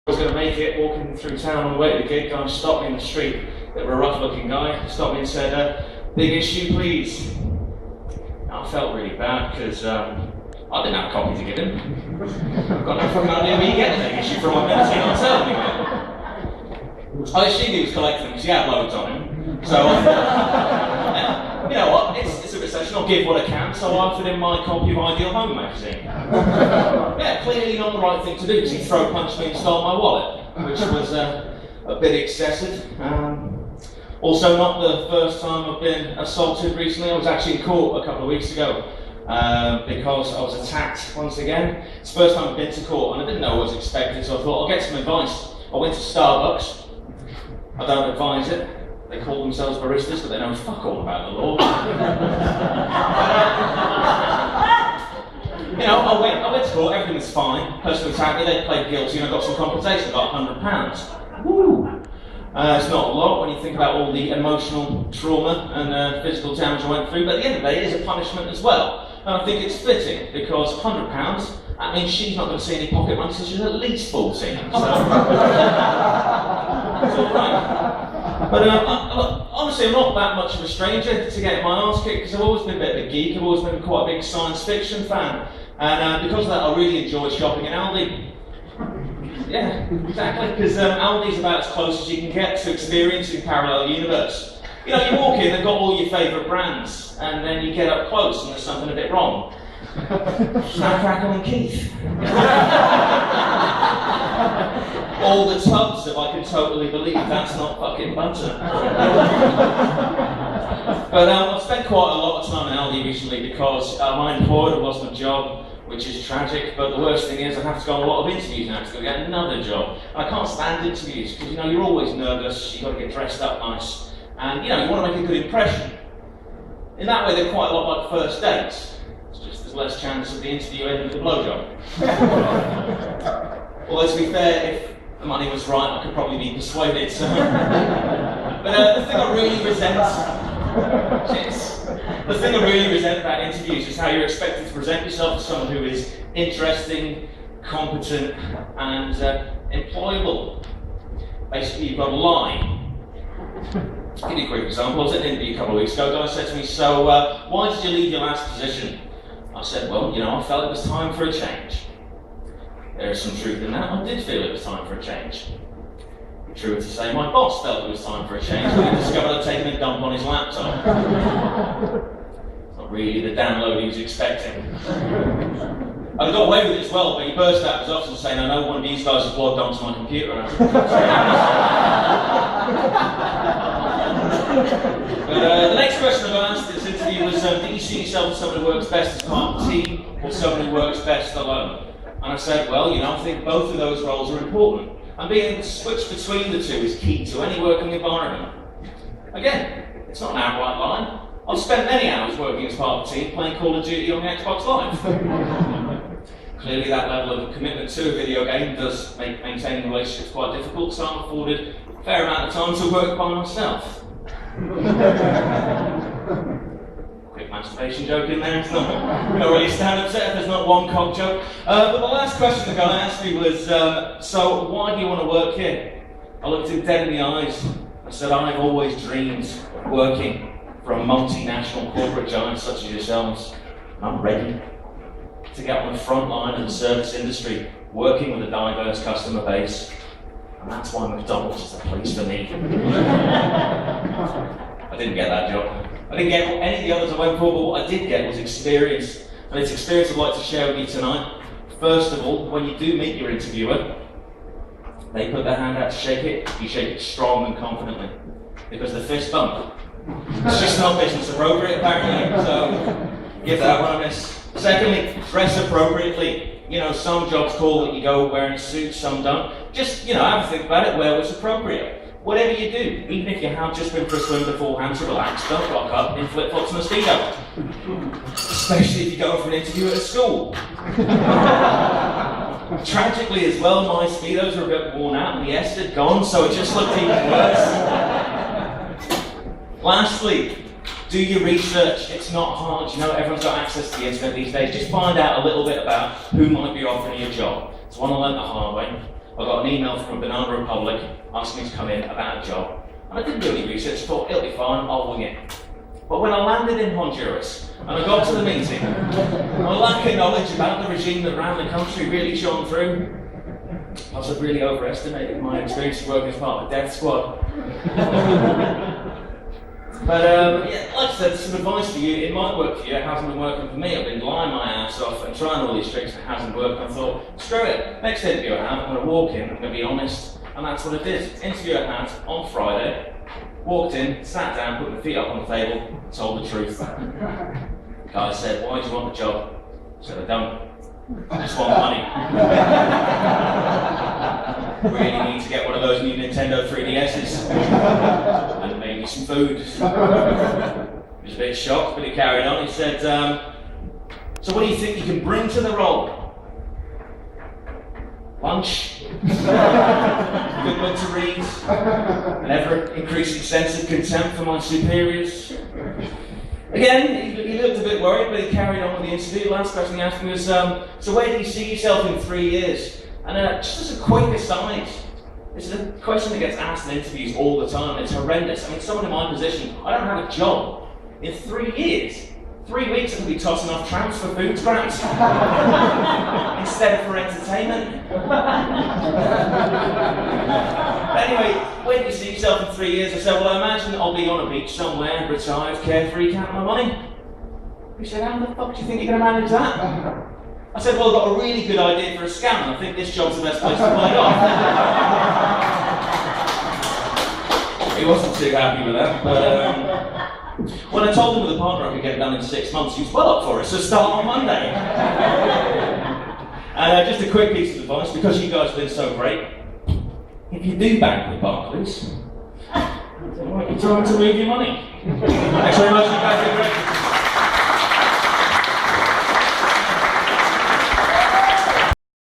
I was going to make it, walking through town on the way to the gig. Guy stopped me in the street, a bit of a rough-looking guy, stopped me and said, "Big issue, please." I felt really bad because I didn't have a copy to give him. I've got no fucking idea where you get the big issue from. I've never seen it on sale anywhere. I assumed he was collecting them because he had loads on him. So I thought, you know what, it's a recession, I'll give what I can, so I offered him my copy of Ideal Home magazine. Yeah, clearly not the right thing to do because he throat punched me and stole my wallet, which was a bit excessive. Also, not the first time I've been assaulted recently. I was actually in court a couple of weeks ago because I was attacked once again. It's the first time I've been to court and I didn't know what was expected, so I thought I'll get some advice. I went to Starbucks. I don't advise it. They call themselves baristas, but they know fuck all about the law. You know, I went to court, everything was fine. Person attacked me, they played guilty, and I got some compensation, got £100. Woo! It's not a lot when you think about all the emotional trauma and physical damage I went through, but at the end of the day, it is a punishment as well. And I think it's fitting, because £100, that means she's not going to see any pocket money until she's at least 14. So it's all right. But honestly, I'm not that much of a stranger to getting my arse kicked, because I've always been a bit of a geek. I've always been quite a big science fiction fan. And because of that, I really enjoy shopping in Aldi. Yeah, exactly, because Aldi's about as close as you can get to experiencing parallel universe. You know, you walk in, they've got all your favourite brands, and then you get up close and there's something a bit wrong. Snap, Crackle and Keith. All the tubs, if I can totally believe that's not fucking butter. But I've spent quite a lot of time in Aldi recently because my employer lost my job, which is tragic, but the worst thing is I have to go on a lot of interviews now to go get another job. And I can't stand interviews because, you know, you're always nervous, you've got to get dressed up nice, and, you know, you want to make a good impression. In that way, they're quite a lot like first dates. It's just there's less chance of the interview ending with a blowjob. Although, to be fair, if the money was right, I could probably be persuaded. So. But the thing I really resent... The thing I really resent about interviews is how you're expected to present yourself to someone who is interesting, competent, and employable. Basically, you've got to lie. I'll give you a quick example. I was at an interview a couple of weeks ago. A guy said to me, "So, why did you leave your last position?" I said, "Well, you know, I felt it was time for a change." There is some truth in that. I did feel it was time for a change. True to say, my boss felt it was time for a change when he discovered I'd taken a dump on his laptop. It's not really the download he was expecting. I got away with it as well, but he burst out of his office saying, "I know one of these guys has logged onto my computer." And but the next question I got asked in this interview was, do you see yourself as someone who works best as part of a team or someone who works best alone? And I said, well, you know, I think both of those roles are important. And being able to switch between the two is key to any working environment. Again, it's not an outright line. I've spent many hours working as part of a team playing Call of Duty on the Xbox Live. Clearly that level of commitment to a video game does make maintaining relationships quite difficult, so I'm afforded a fair amount of time to work by myself. Quick masturbation joke in there, it's not really stand-up set if there's not one cock joke. But the last question the guy asked me was, so why do you want to work here? I looked him dead in the eyes. I said, I've always dreamed of working for a multinational corporate giant such as yourselves. I'm ready to get on the front line of the service industry, working with a diverse customer base. And that's why McDonald's is the place for me. I didn't get that job. I didn't get any of the others I went for, but what I did get was experience. And it's experience I'd like to share with you tonight. First of all, when you do meet your interviewer, they put their hand out to shake it, you shake it strong and confidently. Because the fist bump, it's just not business appropriate apparently, so give that one a miss. Secondly, dress appropriately. You know, some jobs call that you go wearing a suit, some don't. Just, you know, have a think about it, wear what's appropriate. Whatever you do, even if you have just been for a swim beforehand to relax, don't rock up in flip-flops and a speedo. Especially if you go for an interview at a school. Tragically as well, my speedos are a bit worn out and the S had gone, so it just looked even worse. Lastly, do your research. It's not hard. You know, everyone's got access to the internet these days. Just find out a little bit about who might be offering you a job. It's one I learned the hard way. I got an email from a Banana Republic asking me to come in about a job. And I didn't do any research, thought it'll be fine, I'll wing it. But when I landed in Honduras and I got to the meeting, my lack of knowledge about the regime that ran the country really shone through. Plus, I'd really overestimated my experience of working as part of the death squad. But yeah, like I said, some advice for you. It might work for you. It hasn't been working for me. I've been lying my ass off and trying all these tricks, and it hasn't worked. I thought, screw it. Next interview I have, I'm going to walk in. I'm going to be honest, and that's what I did. Interview I had on Friday. Walked in, sat down, put my feet up on the table, told the truth. The guy said, "Why do you want the job?" I said, "I don't. I just want money." Really need to get one of those new Nintendo 3DSs and maybe some food. He was a bit shocked, but he carried on. He said, "So what do you think you can bring to the role?" Lunch, good book to read, an ever-increasing sense of contempt for my superiors. Again, he looked a bit worried, but he carried on with the interview. The last question he asked me was, "So where do you see yourself in 3 years?" And just as a quick aside, this is a question that gets asked in interviews all the time. It's horrendous. I mean, someone in my position, I don't have a job. In 3 years, 3 weeks I could be tossing off tramps for food scraps instead of for entertainment. Anyway, where do you see yourself in 3 years? I said, well, I imagine I'll be on a beach somewhere, retired, carefree, counting my money. He said, how the fuck do you think you're going to manage that? I said, well, I've got a really good idea for a scam, and I think this job's the best place to pull it off. He wasn't too happy with that, but when I told him with a partner I could get it done in 6 months, he was well up for it, so start on Monday. Just a quick piece of advice, because you guys have been so great. If you do bank with Barclays, it might be time to move your money.